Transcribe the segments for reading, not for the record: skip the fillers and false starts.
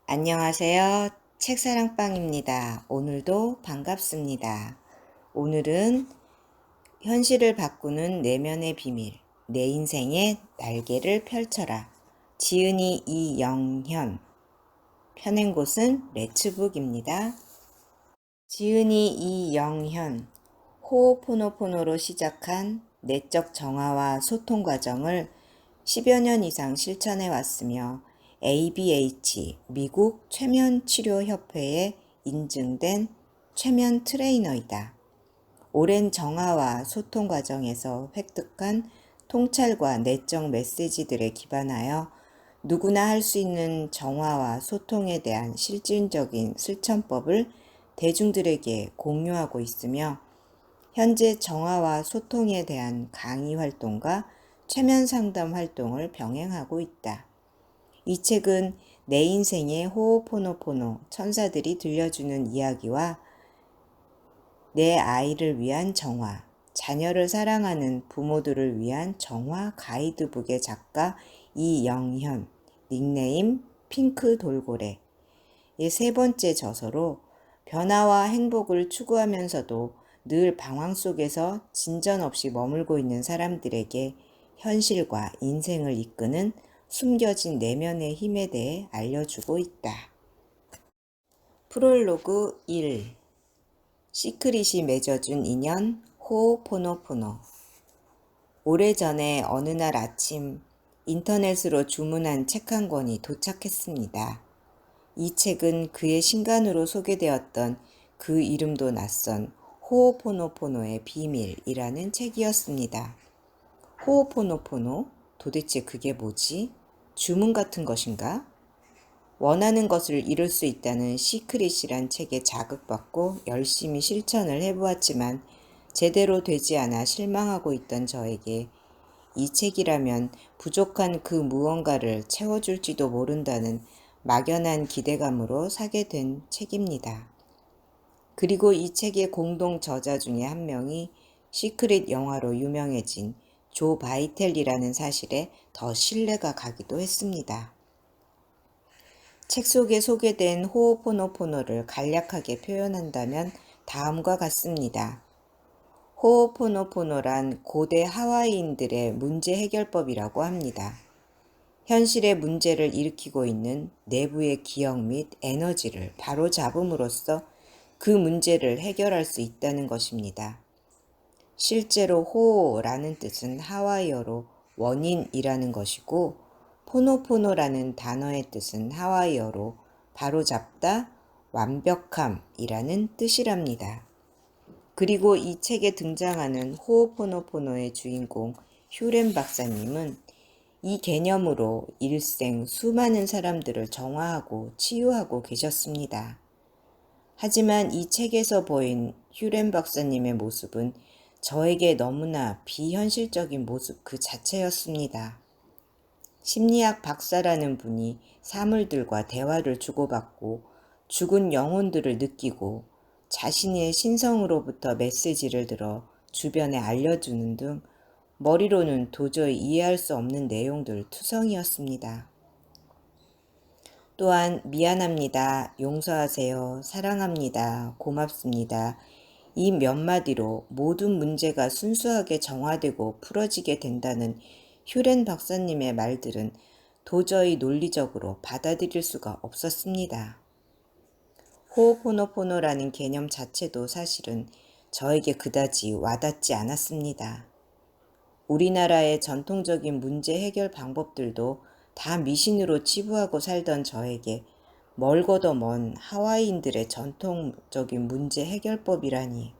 안녕하세요. 책사랑방입니다. 오늘도 반갑습니다. 오늘은 현실을 바꾸는 내면의 비밀, 내 인생의 날개를 펼쳐라. 지은이 이영현, 펴낸 곳은 레츠북입니다. 지은이 이영현, 호오포노포노로 시작한 내적 정화와 소통 과정을 10여 년 이상 실천해 왔으며 ABH 미국 최면치료협회에 인증된 최면 트레이너이다. 오랜 정화와 소통 과정에서 획득한 통찰과 내적 메시지들에 기반하여 누구나 할 수 있는 정화와 소통에 대한 실질적인 실천법을 대중들에게 공유하고 있으며 현재 정화와 소통에 대한 강의 활동과 최면 상담 활동을 병행하고 있다. 이 책은 내 인생의 호오포노포노 천사들이 들려주는 이야기와 내 아이를 위한 정화, 자녀를 사랑하는 부모들을 위한 정화 가이드북의 작가 이영현, 닉네임 핑크 돌고래의 세 번째 저서로 변화와 행복을 추구하면서도 늘 방황 속에서 진전 없이 머물고 있는 사람들에게 현실과 인생을 이끄는 숨겨진 내면의 힘에 대해 알려주고 있다. 프롤로그 1. 시크릿이 맺어준 인연 호오포노포노. 오래전에 어느 날 아침 인터넷으로 주문한 책 한 권이 도착했습니다. 이 책은 그의 신간으로 소개되었던 그 이름도 낯선 호오포노포노의 비밀이라는 책이었습니다. 호오포노포노? 도대체 그게 뭐지? 주문 같은 것인가? 원하는 것을 이룰 수 있다는 시크릿이란 책에 자극받고 열심히 실천을 해보았지만 제대로 되지 않아 실망하고 있던 저에게 이 책이라면 부족한 그 무언가를 채워줄지도 모른다는 막연한 기대감으로 사게 된 책입니다. 그리고 이 책의 공동 저자 중에 한 명이 시크릿 영화로 유명해진 조 바이텔이라는 사실에 더 신뢰가 가기도 했습니다. 책 속에 소개된 호오포노포노를 간략하게 표현한다면 다음과 같습니다. 호오포노포노란 고대 하와이인들의 문제 해결법이라고 합니다. 현실의 문제를 일으키고 있는 내부의 기억 및 에너지를 바로 잡음으로써 그 문제를 해결할 수 있다는 것입니다. 실제로 호오라는 뜻은 하와이어로 원인이라는 것이고 포노포노라는 단어의 뜻은 하와이어로 바로잡다, 완벽함이라는 뜻이랍니다. 그리고 이 책에 등장하는 호오포노포노의 주인공 휴렌 박사님은 이 개념으로 일생 수많은 사람들을 정화하고 치유하고 계셨습니다. 하지만 이 책에서 보인 휴렌 박사님의 모습은 저에게 너무나 비현실적인 모습 그 자체였습니다. 심리학 박사라는 분이 사물들과 대화를 주고받고 죽은 영혼들을 느끼고 자신의 신성으로부터 메시지를 들어 주변에 알려주는 등 머리로는 도저히 이해할 수 없는 내용들 투성이었습니다. 또한 미안합니다, 용서하세요, 사랑합니다, 고맙습니다. 이 몇 마디로 모든 문제가 순수하게 정화되고 풀어지게 된다는 휴렌 박사님의 말들은 도저히 논리적으로 받아들일 수가 없었습니다. 호오포노포노라는 개념 자체도 사실은 저에게 그다지 와닿지 않았습니다. 우리나라의 전통적인 문제 해결 방법들도 다 미신으로 치부하고 살던 저에게 멀고도 먼 하와이인들의 전통적인 문제 해결법이라니.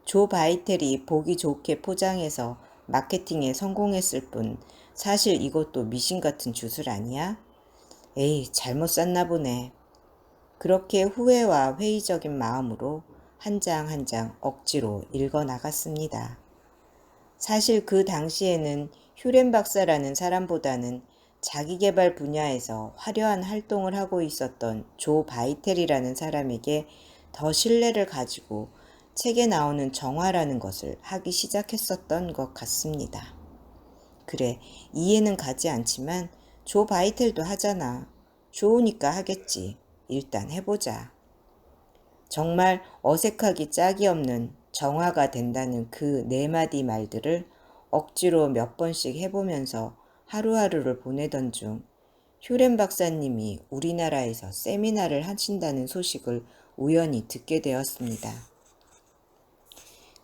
조 바이텔이 보기 좋게 포장해서 마케팅에 성공했을 뿐 사실 이것도 미신 같은 주술 아니야? 에이, 잘못 샀나 보네. 그렇게 후회와 회의적인 마음으로 한 장 한 장 억지로 읽어 나갔습니다. 사실 그 당시에는 휴렌 박사라는 사람보다는 자기계발 분야에서 화려한 활동을 하고 있었던 조 바이텔이라는 사람에게 더 신뢰를 가지고 책에 나오는 정화라는 것을 하기 시작했었던 것 같습니다. 그래, 이해는 가지 않지만 조 바이텔도 하잖아. 좋으니까 하겠지. 일단 해보자. 정말 어색하기 짝이 없는 정화가 된다는 그 네 마디 말들을 억지로 몇 번씩 해보면서 하루하루를 보내던 중 휴렌 박사님이 우리나라에서 세미나를 하신다는 소식을 우연히 듣게 되었습니다.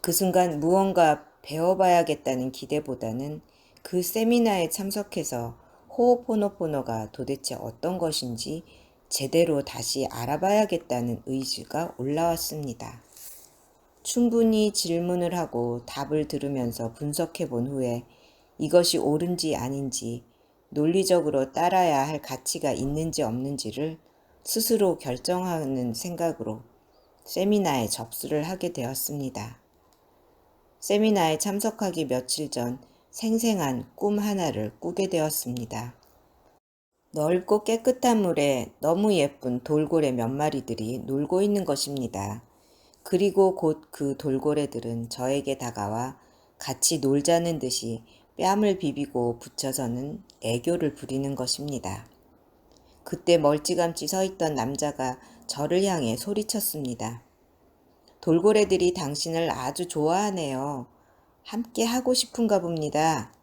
그 순간 무언가 배워봐야겠다는 기대보다는 그 세미나에 참석해서 호오포노포노가 도대체 어떤 것인지 제대로 다시 알아봐야겠다는 의지가 올라왔습니다. 충분히 질문을 하고 답을 들으면서 분석해 본 후에 이것이 옳은지 아닌지 논리적으로 따라야 할 가치가 있는지 없는지를 스스로 결정하는 생각으로 세미나에 접수를 하게 되었습니다. 세미나에 참석하기 며칠 전 생생한 꿈 하나를 꾸게 되었습니다. 넓고 깨끗한 물에 너무 예쁜 돌고래 몇 마리들이 놀고 있는 것입니다. 그리고 곧 그 돌고래들은 저에게 다가와 같이 놀자는 듯이 뺨을 비비고 붙여서는 애교를 부리는 것입니다. 그때 멀찌감치 서 있던 남자가 저를 향해 소리쳤습니다. 돌고래들이 당신을 아주 좋아하네요. 함께 하고 싶은가 봅니다.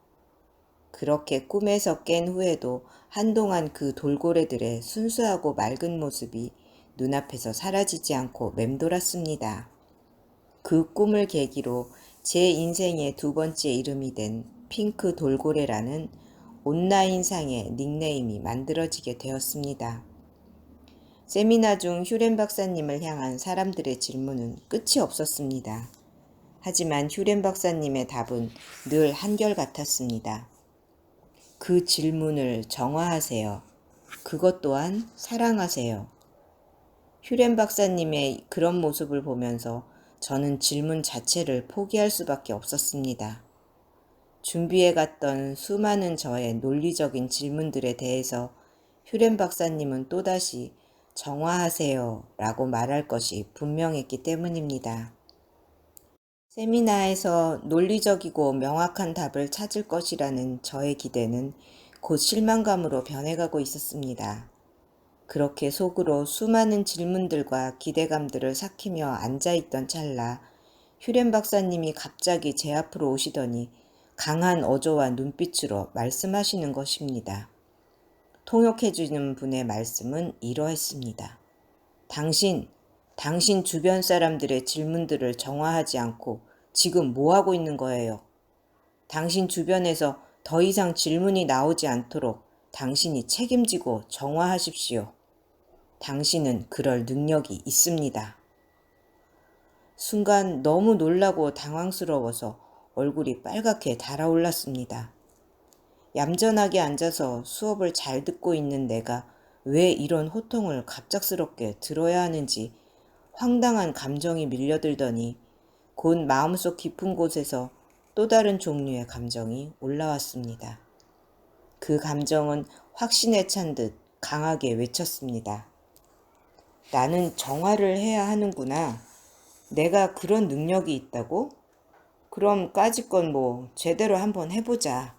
그렇게 꿈에서 깬 후에도 한동안 그 돌고래들의 순수하고 맑은 모습이 눈앞에서 사라지지 않고 맴돌았습니다. 그 꿈을 계기로 제 인생의 두 번째 이름이 된 핑크 돌고래라는 온라인상의 닉네임이 만들어지게 되었습니다. 세미나 중 휴렌 박사님을 향한 사람들의 질문은 끝이 없었습니다. 하지만 휴렌 박사님의 답은 늘 한결같았습니다. 그 질문을 정화하세요. 그것 또한 사랑하세요. 휴렌 박사님의 그런 모습을 보면서 저는 질문 자체를 포기할 수밖에 없었습니다. 준비해갔던 수많은 저의 논리적인 질문들에 대해서 휴렌 박사님은 또다시 정화하세요 라고 말할 것이 분명했기 때문입니다. 세미나에서 논리적이고 명확한 답을 찾을 것이라는 저의 기대는 곧 실망감으로 변해가고 있었습니다. 그렇게 속으로 수많은 질문들과 기대감들을 삭히며 앉아있던 찰나 휴렌 박사님이 갑자기 제 앞으로 오시더니 강한 어조와 눈빛으로 말씀하시는 것입니다. 통역해주는 분의 말씀은 이러했습니다. 당신 주변 사람들의 질문들을 정화하지 않고 지금 뭐하고 있는 거예요? 당신 주변에서 더 이상 질문이 나오지 않도록 당신이 책임지고 정화하십시오. 당신은 그럴 능력이 있습니다. 순간 너무 놀라고 당황스러워서 얼굴이 빨갛게 달아올랐습니다. 얌전하게 앉아서 수업을 잘 듣고 있는 내가 왜 이런 호통을 갑작스럽게 들어야 하는지 황당한 감정이 밀려들더니 곧 마음속 깊은 곳에서 또 다른 종류의 감정이 올라왔습니다. 그 감정은 확신에 찬 듯 강하게 외쳤습니다. 나는 정화를 해야 하는구나. 내가 그런 능력이 있다고? 그럼 까짓건 제대로 한번 해보자.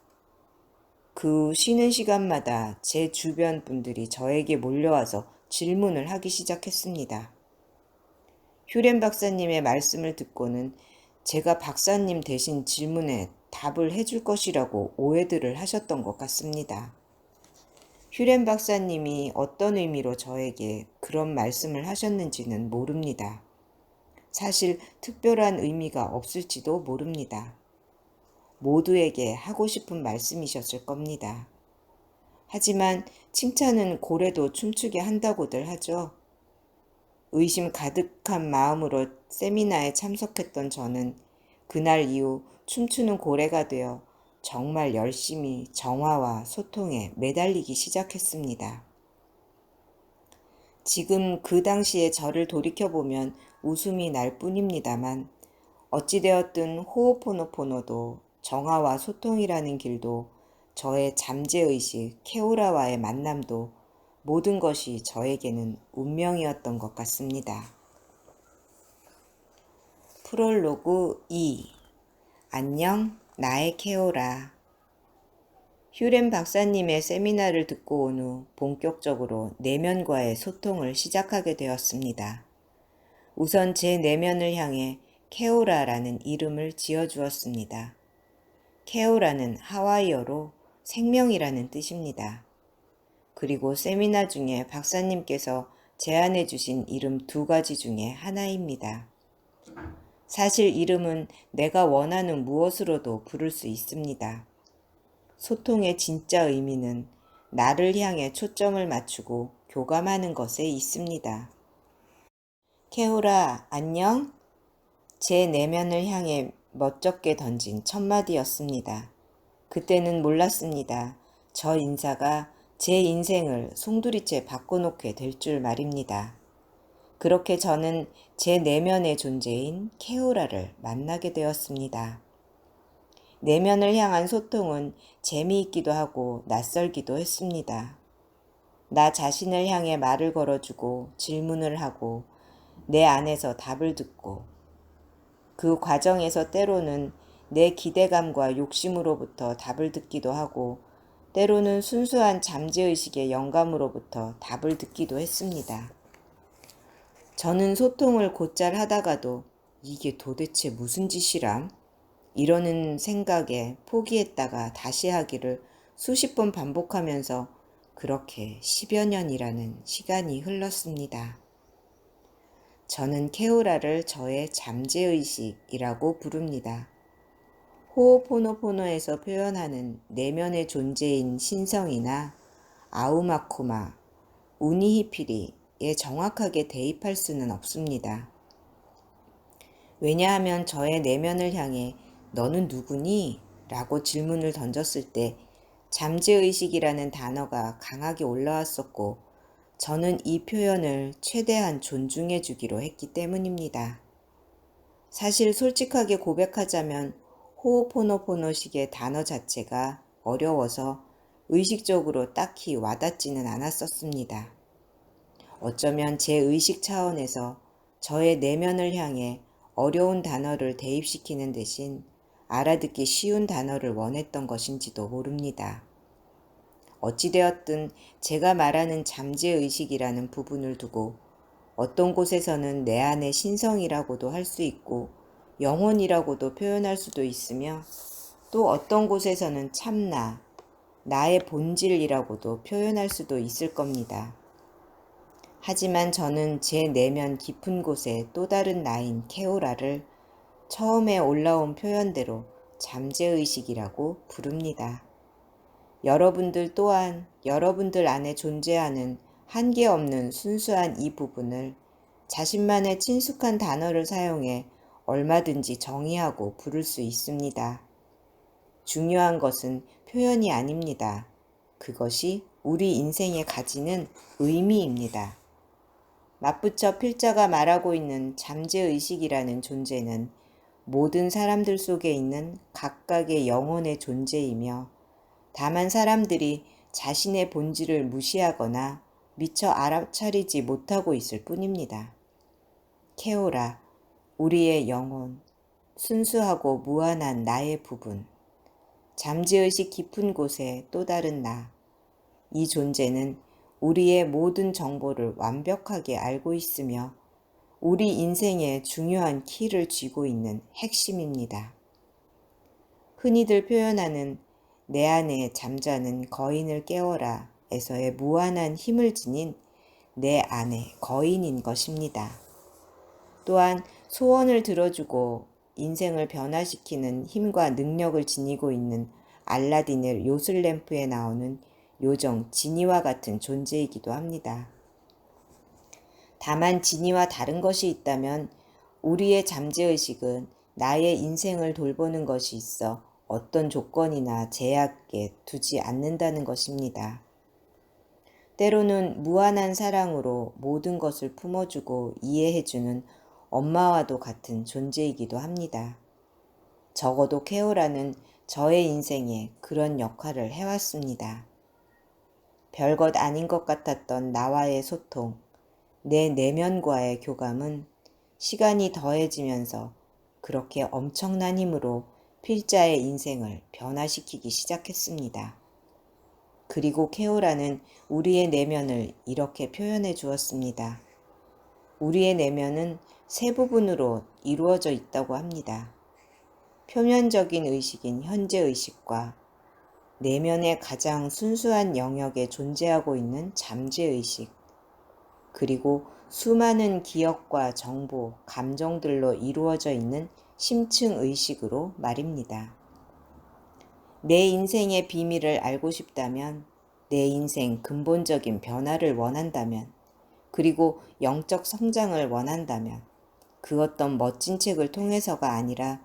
그 쉬는 시간마다 제 주변 분들이 저에게 몰려와서 질문을 하기 시작했습니다. 휴렌 박사님의 말씀을 듣고는 제가 박사님 대신 질문에 답을 해줄 것이라고 오해들을 하셨던 것 같습니다. 휴렌 박사님이 어떤 의미로 저에게 그런 말씀을 하셨는지는 모릅니다. 사실 특별한 의미가 없을지도 모릅니다. 모두에게 하고 싶은 말씀이셨을 겁니다. 하지만 칭찬은 고래도 춤추게 한다고들 하죠. 의심 가득한 마음으로 세미나에 참석했던 저는 그날 이후 춤추는 고래가 되어 정말 열심히 정화와 소통에 매달리기 시작했습니다. 지금 그 당시의 저를 돌이켜보면 웃음이 날 뿐입니다만 어찌되었든 호오포노포노도 정화와 소통이라는 길도 저의 잠재의식 케오라와의 만남도 모든 것이 저에게는 운명이었던 것 같습니다. 프롤로그 2. 안녕, 나의 케오라. 휴렌 박사님의 세미나를 듣고 온 후 본격적으로 내면과의 소통을 시작하게 되었습니다. 우선 제 내면을 향해 케오라라는 이름을 지어주었습니다. 케오라는 하와이어로 생명이라는 뜻입니다. 그리고 세미나 중에 박사님께서 제안해 주신 이름 2가지 중에 하나입니다. 사실 이름은 내가 원하는 무엇으로도 부를 수 있습니다. 소통의 진짜 의미는 나를 향해 초점을 맞추고 교감하는 것에 있습니다. 케오라, 안녕? 제 내면을 향해 멋쩍게 던진 첫 마디였습니다. 그때는 몰랐습니다. 저 인사가 제 인생을 송두리째 바꿔놓게 될 줄 말입니다. 그렇게 저는 제 내면의 존재인 케오라를 만나게 되었습니다. 내면을 향한 소통은 재미있기도 하고 낯설기도 했습니다. 나 자신을 향해 말을 걸어주고 질문을 하고 내 안에서 답을 듣고 그 과정에서 때로는 내 기대감과 욕심으로부터 답을 듣기도 하고 때로는 순수한 잠재의식의 영감으로부터 답을 듣기도 했습니다. 저는 소통을 곧잘 하다가도 이게 도대체 무슨 짓이람? 이러는 생각에 포기했다가 다시 하기를 수십 번 반복하면서 그렇게 10여 년이라는 시간이 흘렀습니다. 저는 케오라를 저의 잠재의식이라고 부릅니다. 호오포노포노에서 표현하는 내면의 존재인 신성이나 아우마쿠마, 우니히피리에 정확하게 대입할 수는 없습니다. 왜냐하면 저의 내면을 향해 너는 누구니? 라고 질문을 던졌을 때 잠재의식이라는 단어가 강하게 올라왔었고 저는 이 표현을 최대한 존중해 주기로 했기 때문입니다. 사실 솔직하게 고백하자면 호오포노포노식의 단어 자체가 어려워서 의식적으로 딱히 와닿지는 않았었습니다. 어쩌면 제 의식 차원에서 저의 내면을 향해 어려운 단어를 대입시키는 대신 알아듣기 쉬운 단어를 원했던 것인지도 모릅니다. 어찌되었든 제가 말하는 잠재의식이라는 부분을 두고 어떤 곳에서는 내 안의 신성이라고도 할 수 있고 영혼이라고도 표현할 수도 있으며 또 어떤 곳에서는 참나, 나의 본질이라고도 표현할 수도 있을 겁니다. 하지만 저는 제 내면 깊은 곳에 또 다른 나인 케오라를 처음에 올라온 표현대로 잠재의식이라고 부릅니다. 여러분들 또한 여러분들 안에 존재하는 한계 없는 순수한 이 부분을 자신만의 친숙한 단어를 사용해 얼마든지 정의하고 부를 수 있습니다. 중요한 것은 표현이 아닙니다. 그것이 우리 인생에 가지는 의미입니다. 맞붙여 필자가 말하고 있는 잠재의식이라는 존재는 모든 사람들 속에 있는 각각의 영혼의 존재이며 다만 사람들이 자신의 본질을 무시하거나 미처 알아차리지 못하고 있을 뿐입니다. 케오라, 우리의 영혼, 순수하고 무한한 나의 부분, 잠재의식 깊은 곳에 또 다른 나, 이 존재는 우리의 모든 정보를 완벽하게 알고 있으며 우리 인생의 중요한 키를 쥐고 있는 핵심입니다. 흔히들 표현하는 내 안에 잠자는 거인을 깨워라 에서의 무한한 힘을 지닌 내 안의 거인인 것입니다. 또한 소원을 들어주고 인생을 변화시키는 힘과 능력을 지니고 있는 알라딘의 요술램프에 나오는 요정 지니와 같은 존재이기도 합니다. 다만 지니와 다른 것이 있다면 우리의 잠재의식은 나의 인생을 돌보는 것이 있어 어떤 조건이나 제약에 두지 않는다는 것입니다. 때로는 무한한 사랑으로 모든 것을 품어주고 이해해주는 엄마와도 같은 존재이기도 합니다. 적어도 케오라는 저의 인생에 그런 역할을 해왔습니다. 별것 아닌 것 같았던 나와의 소통, 내 내면과의 교감은 시간이 더해지면서 그렇게 엄청난 힘으로 필자의 인생을 변화시키기 시작했습니다. 그리고 케오라는 우리의 내면을 이렇게 표현해 주었습니다. 우리의 내면은 세 부분으로 이루어져 있다고 합니다. 표면적인 의식인 현재의식과 내면의 가장 순수한 영역에 존재하고 있는 잠재의식, 그리고 수많은 기억과 정보, 감정들로 이루어져 있는 심층의식으로 말입니다. 내 인생의 비밀을 알고 싶다면, 내 인생 근본적인 변화를 원한다면, 그리고 영적 성장을 원한다면, 그 어떤 멋진 책을 통해서가 아니라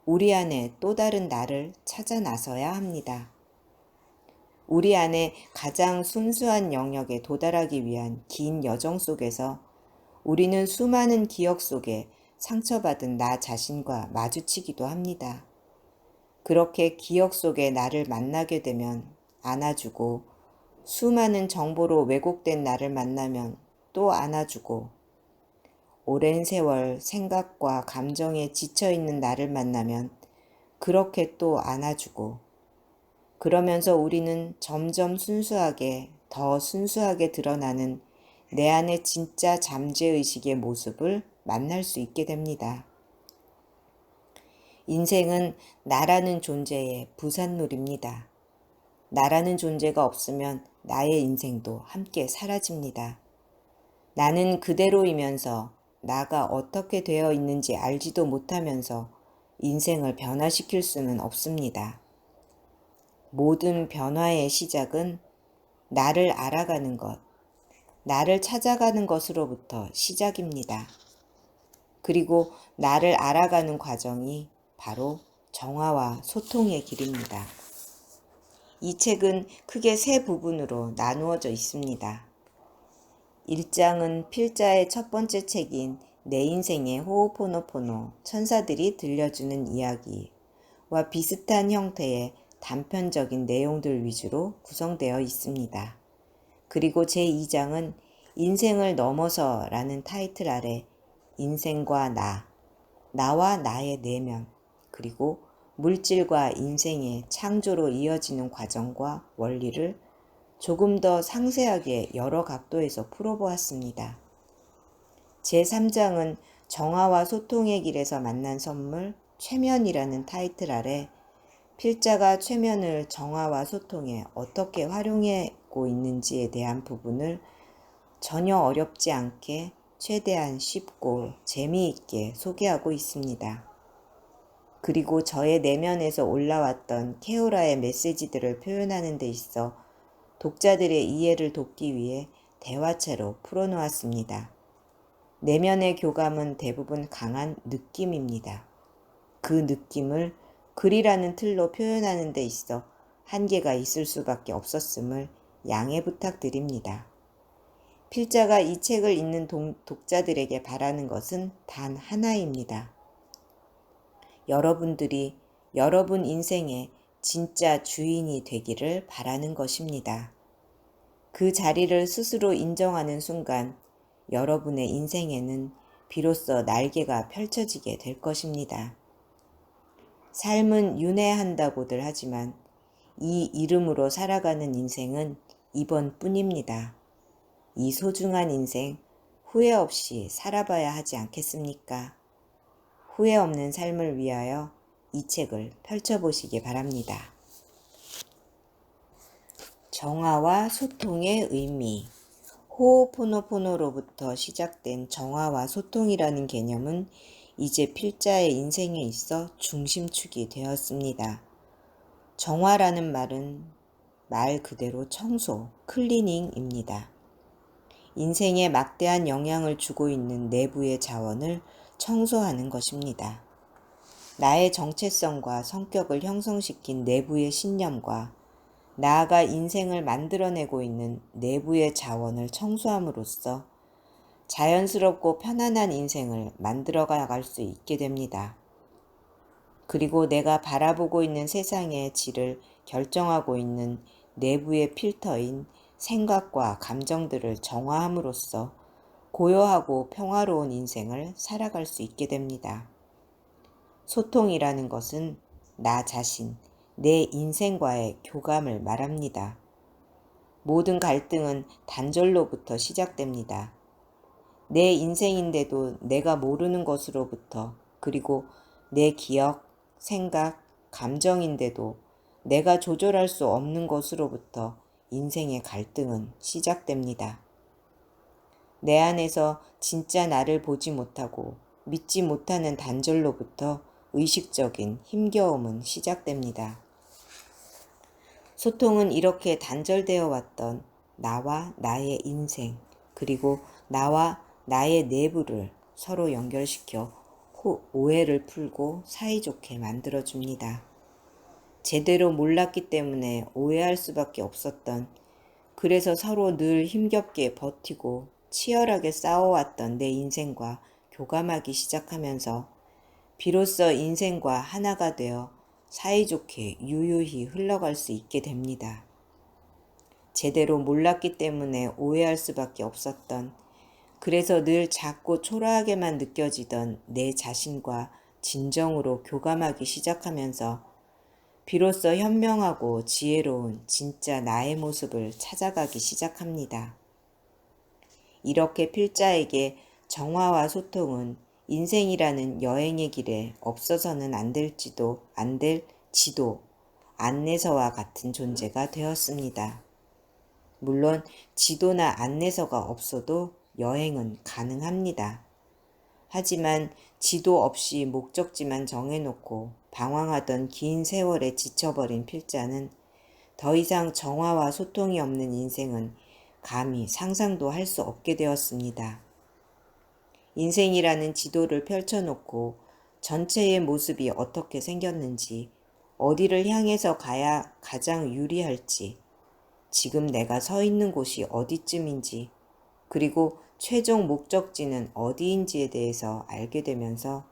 우리 안에 또 다른 나를 찾아 나서야 합니다. 우리 안에 가장 순수한 영역에 도달하기 위한 긴 여정 속에서 우리는 수많은 기억 속에 상처받은 나 자신과 마주치기도 합니다. 그렇게 기억 속의 나를 만나게 되면 안아주고, 수많은 정보로 왜곡된 나를 만나면 또 안아주고, 오랜 세월 생각과 감정에 지쳐있는 나를 만나면 그렇게 또 안아주고, 그러면서 우리는 점점 순수하게, 더 순수하게 드러나는 내 안의 진짜 잠재의식의 모습을 만날 수 있게 됩니다. 인생은 나라는 존재의 부산놀이입니다. 나라는 존재가 없으면 나의 인생도 함께 사라집니다. 나는 그대로이면서 나가 어떻게 되어 있는지 알지도 못하면서 인생을 변화시킬 수는 없습니다. 모든 변화의 시작은 나를 알아가는 것, 나를 찾아가는 것으로부터 시작입니다. 그리고 나를 알아가는 과정이 바로 정화와 소통의 길입니다. 이 책은 크게 세 부분으로 나누어져 있습니다. 1장은 필자의 첫 번째 책인 내 인생의 호오포노포노, 천사들이 들려주는 이야기와 비슷한 형태의 단편적인 내용들 위주로 구성되어 있습니다. 그리고 제2장은 인생을 넘어서라는 타이틀 아래 인생과 나와 나의 내면, 그리고 물질과 인생의 창조로 이어지는 과정과 원리를 조금 더 상세하게 여러 각도에서 풀어보았습니다. 제3장은 정화와 소통의 길에서 만난 선물, 최면이라는 타이틀 아래 필자가 최면을 정화와 소통에 어떻게 활용하고 있는지에 대한 부분을 전혀 어렵지 않게 최대한 쉽고 재미있게 소개하고 있습니다. 그리고 저의 내면에서 올라왔던 케오라의 메시지들을 표현하는 데 있어 독자들의 이해를 돕기 위해 대화체로 풀어놓았습니다. 내면의 교감은 대부분 강한 느낌입니다. 그 느낌을 글이라는 틀로 표현하는 데 있어 한계가 있을 수밖에 없었음을 양해 부탁드립니다. 필자가 이 책을 읽는 독자들에게 바라는 것은 단 하나입니다. 여러분들이 여러분 인생의 진짜 주인이 되기를 바라는 것입니다. 그 자리를 스스로 인정하는 순간 여러분의 인생에는 비로소 날개가 펼쳐지게 될 것입니다. 삶은 윤회한다고들 하지만 이 이름으로 살아가는 인생은 이번뿐입니다. 이 소중한 인생 후회 없이 살아봐야 하지 않겠습니까? 후회 없는 삶을 위하여 이 책을 펼쳐보시기 바랍니다. 정화와 소통의 의미. 호오포노포노로부터 시작된 정화와 소통이라는 개념은 이제 필자의 인생에 있어 중심축이 되었습니다. 정화라는 말은 말 그대로 청소, 클리닝입니다. 인생에 막대한 영향을 주고 있는 내부의 자원을 청소하는 것입니다. 나의 정체성과 성격을 형성시킨 내부의 신념과 나아가 인생을 만들어내고 있는 내부의 자원을 청소함으로써 자연스럽고 편안한 인생을 만들어갈 수 있게 됩니다. 그리고 내가 바라보고 있는 세상의 질을 결정하고 있는 내부의 필터인 생각과 감정들을 정화함으로써 고요하고 평화로운 인생을 살아갈 수 있게 됩니다. 소통이라는 것은 나 자신, 내 인생과의 교감을 말합니다. 모든 갈등은 단절로부터 시작됩니다. 내 인생인데도 내가 모르는 것으로부터, 그리고 내 기억, 생각, 감정인데도 내가 조절할 수 없는 것으로부터 인생의 갈등은 시작됩니다. 내 안에서 진짜 나를 보지 못하고 믿지 못하는 단절로부터 의식적인 힘겨움은 시작됩니다. 소통은 이렇게 단절되어 왔던 나와 나의 인생, 그리고 나와 나의 내부를 서로 연결시켜 오해를 풀고 사이좋게 만들어줍니다. 제대로 몰랐기 때문에 오해할 수밖에 없었던, 그래서 서로 늘 힘겹게 버티고 치열하게 싸워왔던 내 인생과 교감하기 시작하면서 비로소 인생과 하나가 되어 사이좋게 유유히 흘러갈 수 있게 됩니다. 제대로 몰랐기 때문에 오해할 수밖에 없었던, 그래서 늘 작고 초라하게만 느껴지던 내 자신과 진정으로 교감하기 시작하면서 비로소 현명하고 지혜로운 진짜 나의 모습을 찾아가기 시작합니다. 이렇게 필자에게 정화와 소통은 인생이라는 여행의 길에 없어서는 안 될 지도, 안내서와 같은 존재가 되었습니다. 물론 지도나 안내서가 없어도 여행은 가능합니다. 하지만 지도 없이 목적지만 정해놓고 방황하던 긴 세월에 지쳐버린 필자는 더 이상 정화와 소통이 없는 인생은 감히 상상도 할 수 없게 되었습니다. 인생이라는 지도를 펼쳐놓고 전체의 모습이 어떻게 생겼는지, 어디를 향해서 가야 가장 유리할지, 지금 내가 서 있는 곳이 어디쯤인지, 그리고 최종 목적지는 어디인지에 대해서 알게 되면서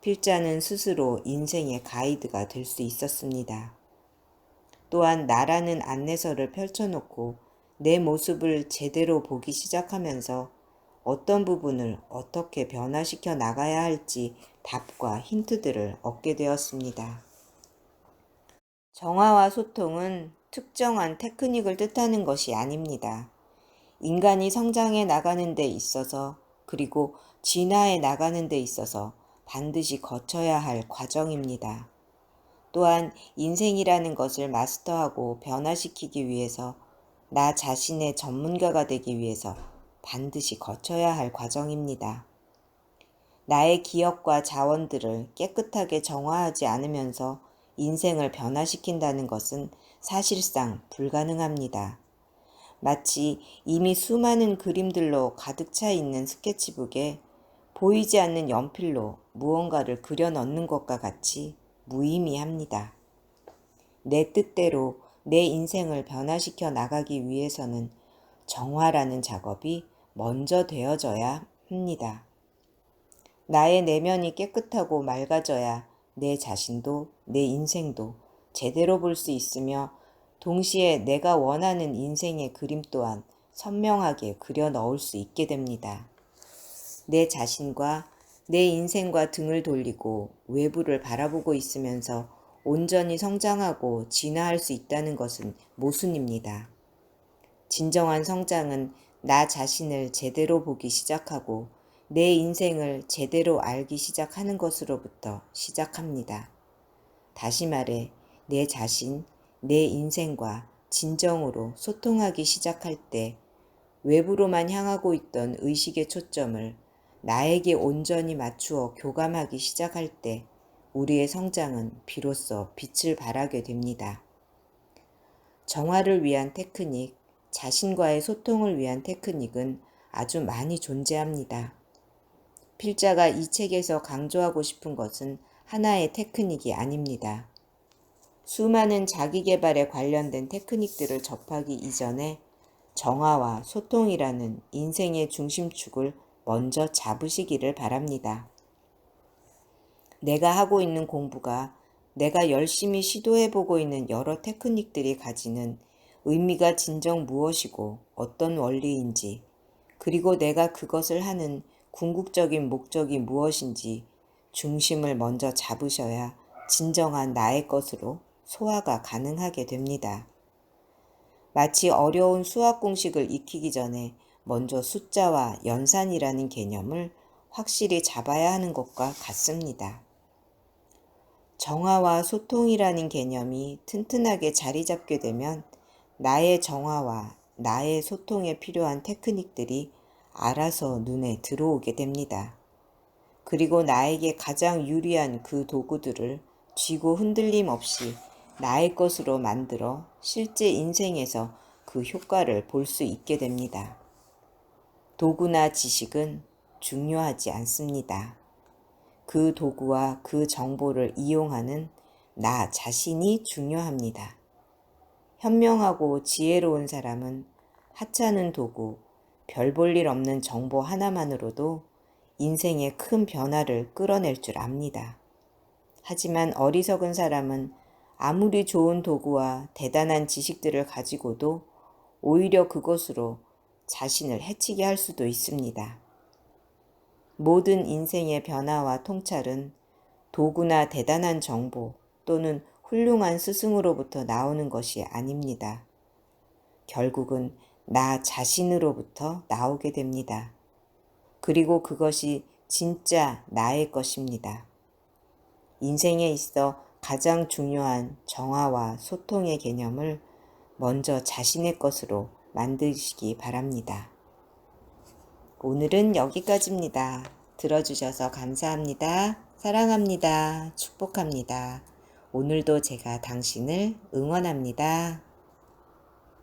필자는 스스로 인생의 가이드가 될 수 있었습니다. 또한 나라는 안내서를 펼쳐놓고 내 모습을 제대로 보기 시작하면서 어떤 부분을 어떻게 변화시켜 나가야 할지 답과 힌트들을 얻게 되었습니다. 정화와 소통은 특정한 테크닉을 뜻하는 것이 아닙니다. 인간이 성장해 나가는 데 있어서, 그리고 진화해 나가는 데 있어서 반드시 거쳐야 할 과정입니다. 또한 인생이라는 것을 마스터하고 변화시키기 위해서, 나 자신의 전문가가 되기 위해서 반드시 거쳐야 할 과정입니다. 나의 기억과 자원들을 깨끗하게 정화하지 않으면서 인생을 변화시킨다는 것은 사실상 불가능합니다. 마치 이미 수많은 그림들로 가득 차 있는 스케치북에 보이지 않는 연필로 무언가를 그려 넣는 것과 같이 무의미합니다. 내 뜻대로 내 인생을 변화시켜 나가기 위해서는 정화라는 작업이 먼저 되어져야 합니다. 나의 내면이 깨끗하고 맑아져야 내 자신도 내 인생도 제대로 볼 수 있으며, 동시에 내가 원하는 인생의 그림 또한 선명하게 그려 넣을 수 있게 됩니다. 내 자신과 내 인생과 등을 돌리고 외부를 바라보고 있으면서 온전히 성장하고 진화할 수 있다는 것은 모순입니다. 진정한 성장은 나 자신을 제대로 보기 시작하고 내 인생을 제대로 알기 시작하는 것으로부터 시작합니다. 다시 말해, 내 자신, 내 인생과 진정으로 소통하기 시작할 때 외부로만 향하고 있던 의식의 초점을 나에게 온전히 맞추어 교감하기 시작할 때 우리의 성장은 비로소 빛을 발하게 됩니다. 정화를 위한 테크닉, 자신과의 소통을 위한 테크닉은 아주 많이 존재합니다. 필자가 이 책에서 강조하고 싶은 것은 하나의 테크닉이 아닙니다. 수많은 자기계발에 관련된 테크닉들을 접하기 이전에 정화와 소통이라는 인생의 중심축을 먼저 잡으시기를 바랍니다. 내가 하고 있는 공부가, 내가 열심히 시도해보고 있는 여러 테크닉들이 가지는 의미가 진정 무엇이고 어떤 원리인지, 그리고 내가 그것을 하는 궁극적인 목적이 무엇인지 중심을 먼저 잡으셔야 진정한 나의 것으로 소화가 가능하게 됩니다. 마치 어려운 수학 공식을 익히기 전에 먼저 숫자와 연산이라는 개념을 확실히 잡아야 하는 것과 같습니다. 정화와 소통이라는 개념이 튼튼하게 자리 잡게 되면 나의 정화와 나의 소통에 필요한 테크닉들이 알아서 눈에 들어오게 됩니다. 그리고 나에게 가장 유리한 그 도구들을 쥐고 흔들림 없이 나의 것으로 만들어 실제 인생에서 그 효과를 볼 수 있게 됩니다. 도구나 지식은 중요하지 않습니다. 그 도구와 그 정보를 이용하는 나 자신이 중요합니다. 현명하고 지혜로운 사람은 하찮은 도구, 별 볼 일 없는 정보 하나만으로도 인생의 큰 변화를 끌어낼 줄 압니다. 하지만 어리석은 사람은 아무리 좋은 도구와 대단한 지식들을 가지고도 오히려 그것으로 자신을 해치게 할 수도 있습니다. 모든 인생의 변화와 통찰은 도구나 대단한 정보 또는 훌륭한 스승으로부터 나오는 것이 아닙니다. 결국은 나 자신으로부터 나오게 됩니다. 그리고 그것이 진짜 나의 것입니다. 인생에 있어 가장 중요한 정화와 소통의 개념을 먼저 자신의 것으로 만드시기 바랍니다. 오늘은 여기까지입니다. 들어주셔서 감사합니다. 사랑합니다. 축복합니다. 오늘도 제가 당신을 응원합니다.